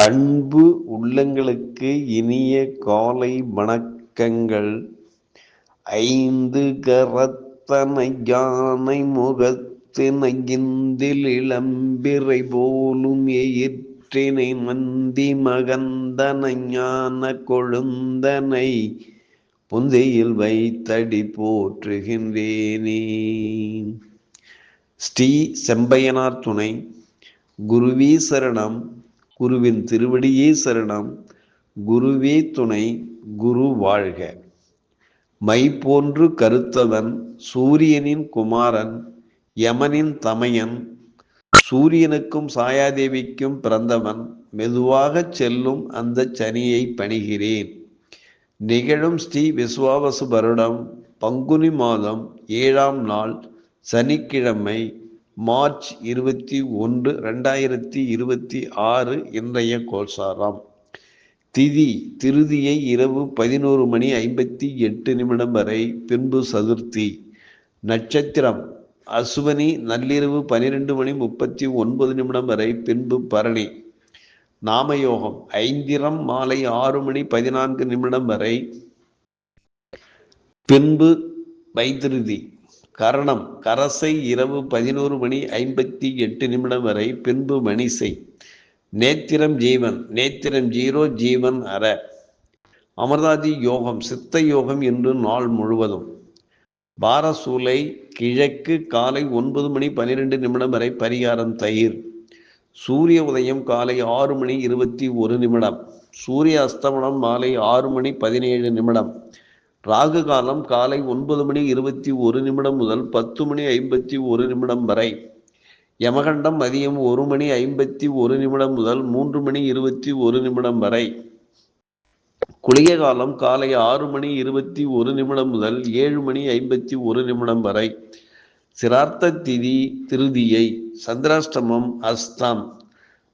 அன்பு உள்ளங்களுக்கு இனிய காலை வணக்கங்கள். ஐந்து கரத்தனை யானை முகத்தினை இந்தில் இளம்பிறை போலும் எயிற்றினை மந்தி மகந்தனை ஞான கொழுந்தனை புந்தையில் வைத்தடி போற்றுகின்றேனே. ஸ்ரீ செம்பையனார் துணை. குருவே சரணம், குருவின் திருவடியே சரணம், குருவே துணை, குரு வாழ்க. மை போன்று கருத்தவன், சூரியனின் குமாரன், யமனின் தமையன், சூரியனுக்கும் சாயாதேவிக்கும் பிறந்தவன், மெதுவாகச் செல்லும் அந்த சனியை பணிகிறேன். நிகழும் ஸ்ரீ விசுவாவசு வருடம் பங்குனி மாதம் 7ஆம் நாள் சனிக்கிழமை, மார்ச் 21, 2026 இன்றைய கோல்சாரம். திதி திருதியை இரவு 11:58 வரை, பின்பு சதுர்த்தி. நட்சத்திரம் அசுவனி நள்ளிரவு 12:39 வரை, பின்பு பரணி. நாமயோகம் ஐந்திரம் மாலை 6:14 வரை, பின்பு வைத்திருதி. கரணம் கரசை இரவு 11:58 வரை, பின்பு மணிசை. நேத்திரம் ஜீவன், நேத்திரம் 0, ஜீவன் அற. அமிர்தாதி யோகம் சித்த யோகம் என்று நாள் முழுவதும். பாரசூலை கிழக்கு காலை 9:12 வரை, பரிகாரம் தயிர். சூரிய உதயம் காலை 6:21, சூரிய அஸ்தமனம் மாலை 6:17. ராகு காலம் காலை 9:21 முதல் 10:51 வரை. யமகண்டம் மதியம் 1:51 முதல் 3:21 வரை. குளிகை காலம் காலை 6:21 முதல் 7:51 வரை. சிரார்த்த திதி திருதியை. சந்திராஷ்டமம் அஸ்தம்.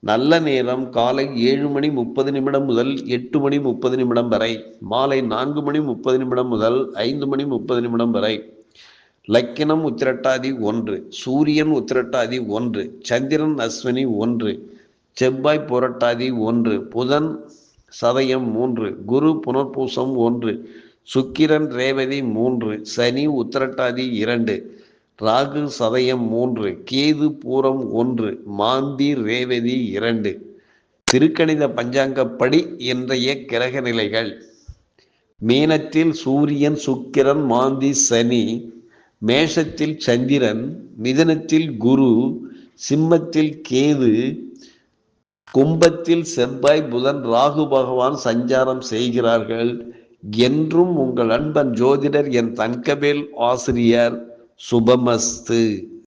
நல்ல நேரம் காலை 7:30 முதல் 8:30 வரை, மாலை 4:30 முதல் 5:30 வரை. லக்கினம் உத்திரட்டாதி 1, சூரியன் உத்திரட்டாதி 1, சந்திரன் அஸ்வினி 1, செவ்வாய் புரட்டாதி 1, புதன் சதயம் 3, குரு புனர்பூசம் 1, சுக்கிரன் ரேவதி 3, சனி உத்திரட்டாதி 2, ராகு சதயம் 3, கேது பூரம் 1, மாந்தி ரேவதி 2. திருக்கணித பஞ்சாங்கப்படி இன்றைய கிரக நிலைகள். மீனத்தில் சூரியன் சுக்கிரன் மாந்தி சனி, மேஷத்தில் சந்திரன், மிதுனத்தில் குரு, சிம்மத்தில் கேது, கும்பத்தில் செவ்வாய் புதன் ராகு பகவான் சஞ்சாரம் செய்கிறார்கள். என்றும் உங்கள் அன்பன் ஜோதிடர் என் தங்கவேல் ஆசிரியர். சுபமஸ்து.